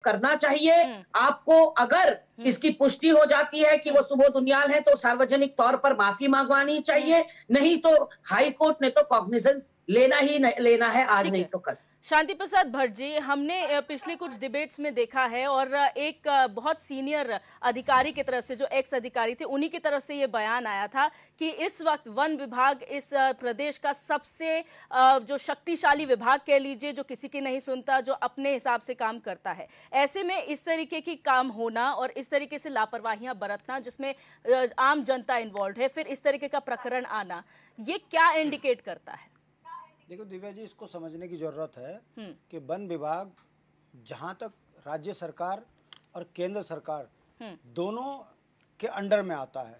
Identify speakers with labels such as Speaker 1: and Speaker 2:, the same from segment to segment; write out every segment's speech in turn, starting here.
Speaker 1: करना चाहिए।
Speaker 2: हुँ,
Speaker 1: आपको अगर
Speaker 2: हुँ,
Speaker 1: इसकी पुष्टि हो जाती है कि
Speaker 2: हुँ,
Speaker 1: वो सुबोध उनियाल है तो सार्वजनिक तौर पर माफी मंगवानी
Speaker 2: हुँ,
Speaker 1: चाहिए, नहीं तो हाई कोर्ट ने तो कॉग्निजेंस लेना है आज
Speaker 2: ठीक
Speaker 1: नहीं
Speaker 2: है।
Speaker 1: तो कल।
Speaker 2: शांति प्रसाद भट्ट जी, हमने पिछले कुछ डिबेट्स में देखा है और एक बहुत सीनियर अधिकारी की तरफ से, जो एक्स अधिकारी थे, उन्हीं की तरफ से ये बयान आया था कि इस वक्त वन विभाग इस प्रदेश का सबसे जो शक्तिशाली विभाग कह लीजिए, जो किसी की नहीं सुनता, जो अपने हिसाब से काम करता है। ऐसे में इस तरीके की काम होना और इस तरीके से लापरवाहियां बरतना जिसमें आम जनता इन्वॉल्व है, फिर इस तरीके का प्रकरण आना, ये क्या इंडिकेट करता है?
Speaker 3: देखो दिव्या जी, इसको समझने की ज़रूरत है
Speaker 2: हम्म,
Speaker 3: कि वन विभाग जहाँ तक राज्य सरकार और केंद्र सरकार
Speaker 2: हम्म,
Speaker 3: दोनों के अंडर में आता है।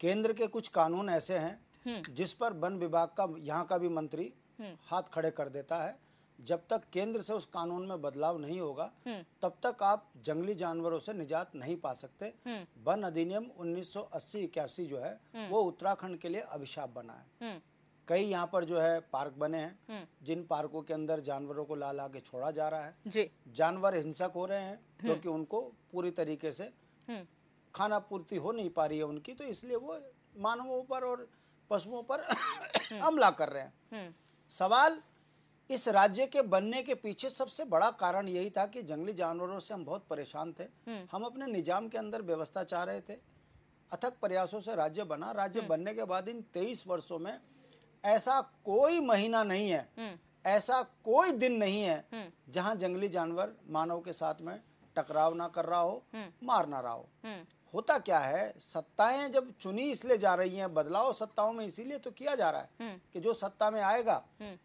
Speaker 3: केंद्र के कुछ कानून ऐसे
Speaker 2: हम्म,
Speaker 3: हैं जिस पर वन विभाग का यहाँ का भी मंत्री
Speaker 2: हम्म,
Speaker 3: हाथ खड़े कर देता है। जब तक केंद्र से उस कानून में बदलाव नहीं होगा
Speaker 2: हम्म,
Speaker 3: तब तक आप जंगली जानवरों से निजात नहीं पा सकते।
Speaker 2: हम्म,
Speaker 3: वन अधिनियम 1980-81 जो है वो उत्तराखंड के लिए अभिशाप बना है।
Speaker 2: हम्म,
Speaker 3: कई यहाँ पर जो है पार्क बने हैं,
Speaker 2: हम्म,
Speaker 3: जिन पार्कों के अंदर जानवरों को ला ला के छोड़ा जा रहा है।
Speaker 2: जी,
Speaker 3: जानवर हिंसक हो रहे हैं क्योंकि उनको पूरी तरीके से
Speaker 2: हम्म,
Speaker 3: खाना पूर्ति हो नहीं पा रही है उनकी, तो इसलिए वो मानवों पर और पशुओं पर हमला कर रहे हैं।
Speaker 2: हम्म,
Speaker 3: सवाल इस राज्य के बनने के पीछे सबसे बड़ा कारण यही था कि जंगली जानवरों से हम बहुत परेशान थे। हम अपने निजाम के अंदर व्यवस्था चाह रहे थे। अथक प्रयासों से राज्य बना। राज्य बनने के बाद इन 23 वर्षों में ऐसा कोई महीना नहीं है, ऐसा कोई दिन नहीं है जहां जंगली जानवर मानव के साथ में टकराव ना कर रहा हो, मार ना रहा हो। होता क्या है, सत्ताएं जब चुनी इसलिए जा रही हैं, बदलाव सत्ताओं में इसीलिए तो किया जा रहा है कि जो सत्ता में आएगा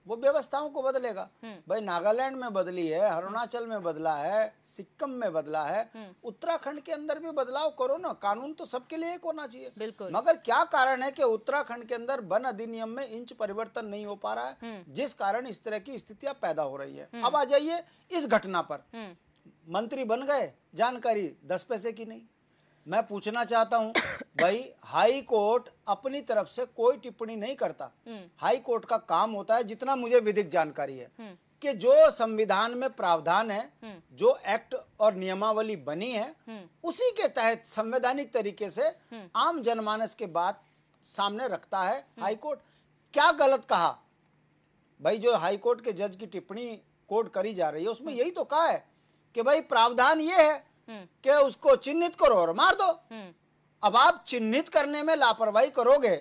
Speaker 3: वो व्यवस्थाओं को बदलेगा। भाई नागालैंड में बदली है, अरुणाचल में बदला है, सिक्किम में बदला है, उत्तराखंड के अंदर भी बदलाव करो ना। कानून तो सबके लिए एक होना चाहिए।
Speaker 2: बिल्कुल।
Speaker 3: मगर क्या कारण है कि उत्तराखंड के अंदर वन अधिनियम में इंच परिवर्तन नहीं हो पा रहा है, जिस कारण इस तरह की स्थितियां पैदा हो रही है। अब आ जाइए इस घटना पर। मंत्री बन गए, जानकारी 10 पैसे की नहीं। मैं पूछना चाहता हूं भाई, हाई कोर्ट अपनी तरफ से कोई टिप्पणी नहीं करता। हाई कोर्ट का काम होता है, जितना मुझे विधिक जानकारी है, कि जो संविधान में प्रावधान है, जो एक्ट और नियमावली बनी है, उसी के तहत संवैधानिक तरीके से आम जनमानस के बात सामने रखता है हाई कोर्ट। क्या गलत कहा भाई? जो हाई कोर्ट के जज की टिप्पणी कोर्ट करी जा रही है उसमें यही तो कहा है कि भाई प्रावधान ये है कि उसको चिन्हित करो और मार दो। अब आप चिन्हित करने में लापरवाही करोगे,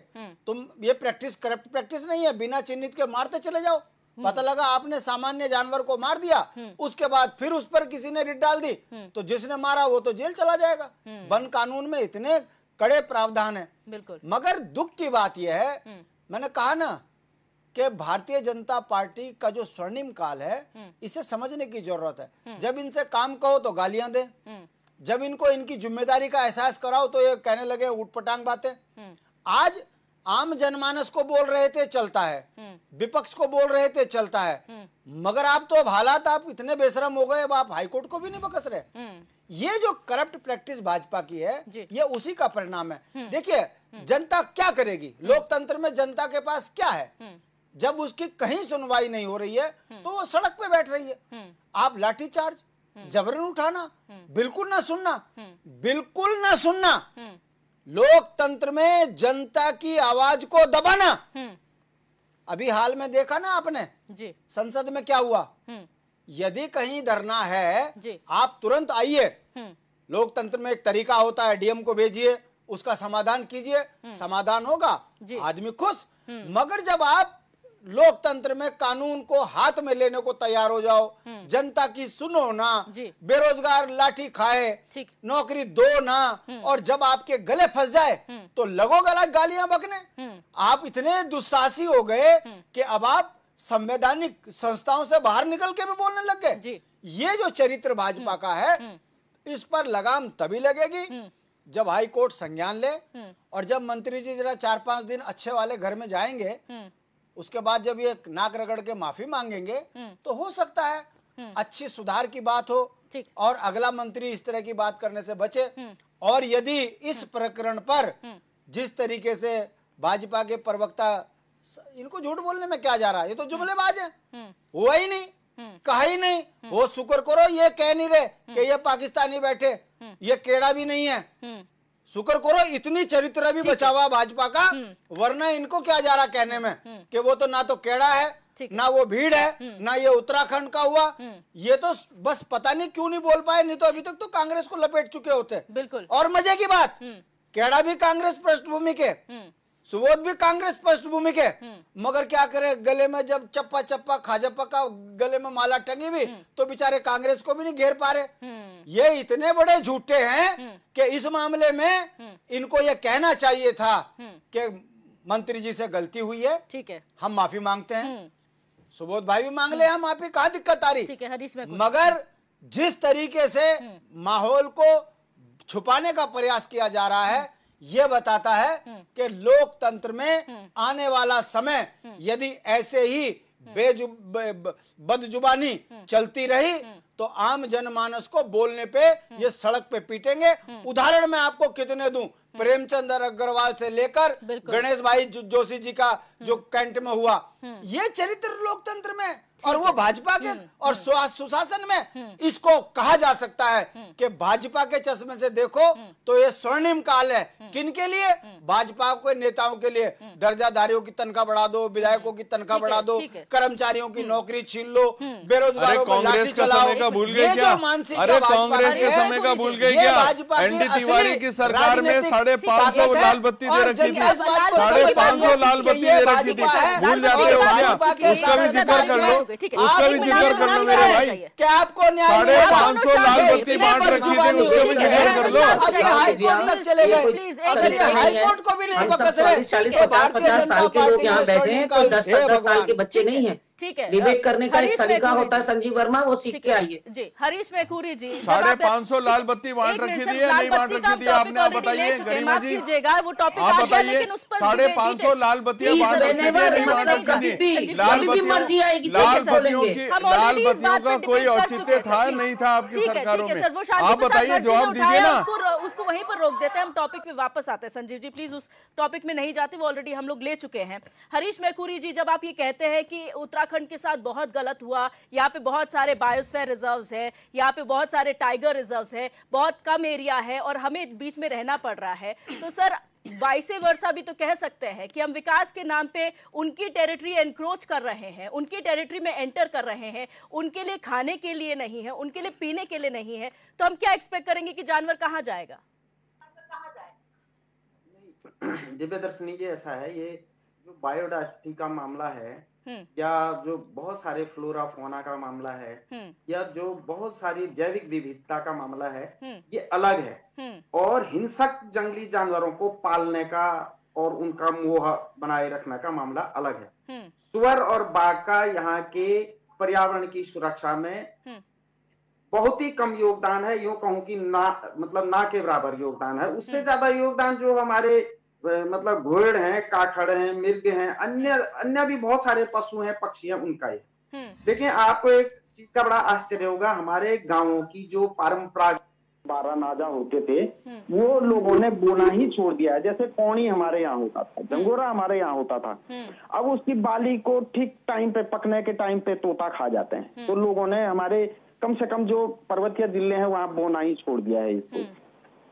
Speaker 3: तुम ये प्रैक्टिस करप्ट प्रैक्टिस नहीं है। बिना चिन्हित के मारते चले जाओ, पता लगा आपने सामान्य जानवर को मार दिया, उसके बाद फिर उस पर किसी ने रिट डाल दी, तो जिसने मारा वो तो जेल चला जाएगा। वन कानून में इतने कड़े प्रावधान है।
Speaker 2: बिल्कुल।
Speaker 3: मगर दुख की बात यह है, मैंने कहा ना कि भारतीय जनता पार्टी का जो स्वर्णिम काल है, इसे समझने की जरूरत है। जब इनसे काम कहो तो गालियां दे, जब इनको इनकी जिम्मेदारी का एहसास कराओ तो ये कहने लगे उठपटांग बातें। आज आम जनमानस को बोल रहे थे चलता है, विपक्ष को बोल रहे थे चलता है, मगर आप तो अब हालात आप इतने बेशरम हो गए, अब आप हाईकोर्ट को भी नहीं बकस रहे। ये जो करप्ट प्रैक्टिस भाजपा की है, ये उसी का परिणाम है। देखिए जनता क्या करेगी, लोकतंत्र में जनता के पास क्या है? जब उसकी कहीं सुनवाई नहीं हो रही है तो वो सड़क पे बैठ रही है। आप लाठीचार्ज, जबरन उठाना, बिल्कुल ना सुनना, बिल्कुल ना सुनना। लोकतंत्र में जनता की आवाज को दबाना। अभी हाल में देखा ना आपने
Speaker 2: जी,
Speaker 3: संसद में क्या हुआ। यदि कहीं धरना है आप तुरंत आइए। लोकतंत्र में एक तरीका होता है, डीएम को भेजिए, उसका समाधान कीजिए, समाधान होगा, आदमी खुश। मगर जब आप लोकतंत्र में कानून को हाथ में लेने को तैयार हो जाओ, जनता की सुनो ना, बेरोजगार लाठी खाए, नौकरी दो ना, और जब आपके गले फंस जाए तो लगो गला गालियां बकने। आप इतने दुस्साहसी हो गए कि अब आप संवैधानिक संस्थाओं से बाहर निकल के भी बोलने लग गए। ये जो चरित्र भाजपा का है, इस पर लगाम तभी लगेगी जब हाई कोर्ट संज्ञान ले, और जब मंत्री जी जरा 4-5 दिन अच्छे वाले घर में जाएंगे, उसके बाद जब ये नाक रगड़ के माफी मांगेंगे, तो हो सकता है अच्छी सुधार की बात हो और अगला मंत्री इस तरह की बात करने से बचे। और यदि इस प्रकरण पर जिस तरीके से भाजपा के प्रवक्ता, इनको झूठ बोलने में क्या जा रहा है, ये तो जुमलेबाज है, हुआ ही नहीं। कहा ही नहीं। वो शुक्र करो ये कह नहीं रहे कि ये पाकिस्तानी बैठे, ये केड़ा भी नहीं है। शुक्र करो इतनी चरित्र भी बचा हुआ भाजपा का, वरना इनको क्या जा रहा कहने में कि वो तो ना तो केड़ा है, ना वो भीड़ है, ना ये उत्तराखंड का हुआ। ये तो बस पता नहीं क्यों नहीं बोल पाए, नहीं तो अभी तक तो कांग्रेस को लपेट चुके होते।
Speaker 2: बिल्कुल।
Speaker 3: और मजे की बात, केड़ा भी कांग्रेस पृष्ठभूमि के, सुबोध भी कांग्रेस पृष्ठभूमि के, मगर क्या करे, गले में जब चप्पा चप्पा खाजप्पा का गले में माला टंगी हुई तो बेचारे कांग्रेस को भी नहीं घेर पा रहे। ये इतने बड़े झूठे हैं कि इस मामले में इनको ये कहना चाहिए था कि मंत्री जी से गलती हुई है, ठीक है, हम माफी मांगते हैं। सुबोध भाई भी मांग ले हम माफी, कहाँ दिक्कत आ रही। मगर जिस तरीके से माहौल को छुपाने का प्रयास किया जा रहा है, ये बताता है कि लोकतंत्र में आने वाला समय यदि ऐसे ही बदजुबानी चलती रही तो आम जनमानस को बोलने पे ये सड़क पे पीटेंगे। उदाहरण मैं आपको कितने दूं, प्रेमचंद अग्रवाल से लेकर गणेश भाई जोशी जी का जो कैंट में हुआ, ये चरित्र लोकतंत्र में और वो भाजपा के और सुशासन में इसको कहा जा सकता है कि भाजपा के चश्मे से देखो तो ये स्वर्णिम काल है। किनके लिए? भाजपा के नेताओं के लिए। दर्जाधारियों की तनख्वाह बढ़ा दो, विधायकों की तनख्वाह बढ़ा दो, कर्मचारियों की नौकरी छीन लो, बेरोजगारों को लाठी चलाओ।
Speaker 4: ये जो मानसिकता, अरे कांग्रेस के समय का भूल गए क्या? एनडी तिवारी की सरकार में 550 लाल बत्ती दे रखी थी, 550 लाल बत्ती दे रखी थी, भूल जाते हो क्या? उसका भी जिक्र कर लो, उसका भी जिक्र कर लो मेरे भाई।
Speaker 3: क्या आपको
Speaker 4: 550 लाल बत्ती बांट रखी थी, उसका भी जिक्र कर लो।
Speaker 3: हाईकोर्ट तक चले गए, अगर ये हाईकोर्ट को भी नहीं बकस रहे,
Speaker 1: 40-50 साल के लोग यहाँ बैठे हैं, कोई 10-10 साल के बच्चे नहीं है।
Speaker 2: ठीक है,
Speaker 1: डिबेट करने का एक सलीका होता है संजीव वर्मा, वो सीख के आइए
Speaker 2: जी। हरीश मेखूरी जी,
Speaker 4: 550 लाल बत्ती बांट रखी थी, नहीं बांट रखी थी, आपने आप बताइए गरिमा जी,
Speaker 2: वो टॉपिक
Speaker 4: आप बताइए। 550 लाल बत्तियां बांट रखी थी, नहीं बांट रखी थी। लाल बत्तियों का कोई औचित्य था नहीं था आपकी सरकारों में? आप बताइए, जवाब दीजिए ना।
Speaker 2: उसको वहीं पर रोक देते हैं, हम टॉपिक पे वापस आते हैं। संजीव जी प्लीज उस टॉपिक में नहीं जाते, वो ऑलरेडी हम लोग ले चुके हैं। हरीश मेखूरी जी, जब आप ये कहते हैं कि उत्तराखंड के साथ बहुत गलत हुआ, यहाँ पे बहुत सारे बायोस्फीयर रिजर्व्स है, यहाँ पे बहुत सारे टाइगर रिजर्व्स है, बहुत कम एरिया है और हमें बीच में रहना पड़ रहा है, तो सर वाइसे वर्सा भी तो कह सकते हैं कि हम विकास के नाम पे उनकी टेरिटरी एनक्रोच कर रहे हैं, उनकी टेरिटरी में एंटर कर रहे हैं, उनके लिए खाने के लिए नहीं है, उनके लिए पीने के लिए नहीं है, तो हम क्या एक्सपेक्ट करेंगे कि जानवर कहाँ जाएगा?
Speaker 5: दिव्य दर्शनी जी, ऐसा है, ये जो बायोडाइवर्सिटी का मामला है या जो बहुत सारे फ्लोरा फोना का मामला है या जो बहुत सारी जैविक विविधता का मामला है, ये अलग है। और हिंसक जंगली जानवरों को पालने का और उनका मोह बनाए रखने का मामला अलग है। सुअर और बाघ का यहाँ के पर्यावरण की सुरक्षा में बहुत ही कम योगदान है, यूं कहूं कि ना के बराबर योगदान है। उससे ज्यादा योगदान जो हमारे मतलब घोड़ हैं, काखड़ हैं, मिर्ग हैं, अन्य भी बहुत सारे पशु हैं, पक्षी हैं, उनका है। देखिए, आपको एक चीज का बड़ा आश्चर्य होगा, हमारे गांवों की जो परंपरागत बारानाजा होते थे वो लोगों ने बोना ही छोड़ दिया है। जैसे पौनी हमारे यहाँ होता था, जंगोरा हमारे यहाँ होता था, अब उसकी बाली को ठीक टाइम पे, पकने के टाइम पे तोता खा जाते हैं, तो लोगों ने हमारे कम से कम जो पर्वतीय जिले हैं वहां बोना ही छोड़ दिया है इसको।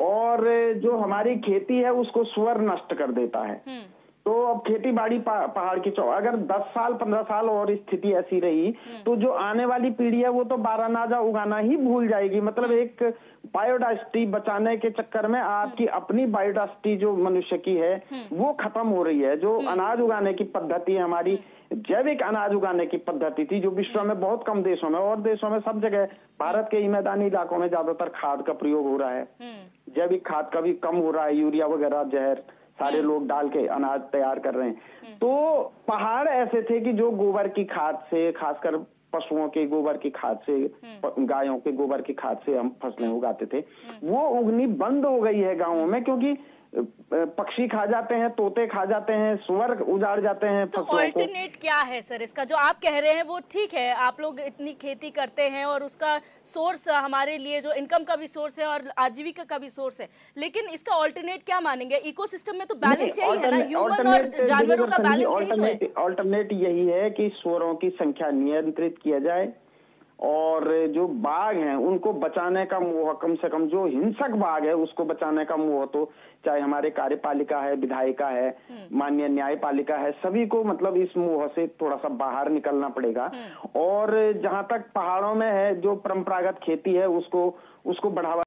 Speaker 5: और जो हमारी खेती है उसको सुअर नष्ट कर देता है। तो अब खेती बाड़ी पहाड़ की अगर 10 साल 15 साल और स्थिति ऐसी रही तो जो आने वाली पीढ़ी है वो तो बारानाजा उगाना ही भूल जाएगी। मतलब एक बायोडाइवर्सिटी बचाने के चक्कर में आपकी अपनी बायोडाइवर्सिटी जो मनुष्य की है वो खत्म हो रही है। जो अनाज उगाने की पद्धति है, हमारी जैविक अनाज उगाने की पद्धति थी, जो विश्व में बहुत कम देशों में, और देशों में सब जगह, भारत के मैदानी इलाकों में ज्यादातर खाद का प्रयोग हो रहा है, जैविक खाद का भी कम हो रहा है, यूरिया वगैरह जहर सारे लोग डाल के अनाज तैयार कर रहे हैं। तो पहाड़ ऐसे थे कि जो गोबर की खाद से, खासकर पशुओं के गोबर की खाद से, गायों के गोबर की खाद से हम फसलें उगाते थे, वो उगनी बंद हो गई है गाँवों में, क्योंकि पक्षी खा जाते हैं, तोते खा जाते हैं, सुअर उजाड़ जाते हैं।
Speaker 2: तो ऑल्टरनेट क्या है सर इसका? जो आप कह रहे हैं वो ठीक है, आप लोग इतनी खेती करते हैं और उसका सोर्स हमारे लिए जो इनकम का भी सोर्स है और आजीविका का भी सोर्स है, लेकिन इसका ऑल्टरनेट क्या मानेंगे? इकोसिस्टम में तो बैलेंस यही है ना, ह्यूमन और जानवरों का बैलेंस यही तो है।
Speaker 5: ऑल्टरनेट यही है कि सुअरों की संख्या नियंत्रित किया जाए,
Speaker 6: और जो बाघ हैं उनको बचाने का मोह, कम से कम जो हिंसक बाघ है उसको बचाने का मोह तो चाहे हमारे कार्यपालिका है, विधायिका है, माननीय न्यायपालिका है, सभी को मतलब इस मोह से थोड़ा सा बाहर निकलना पड़ेगा। और जहां तक पहाड़ों में है जो परंपरागत खेती है उसको बढ़ावा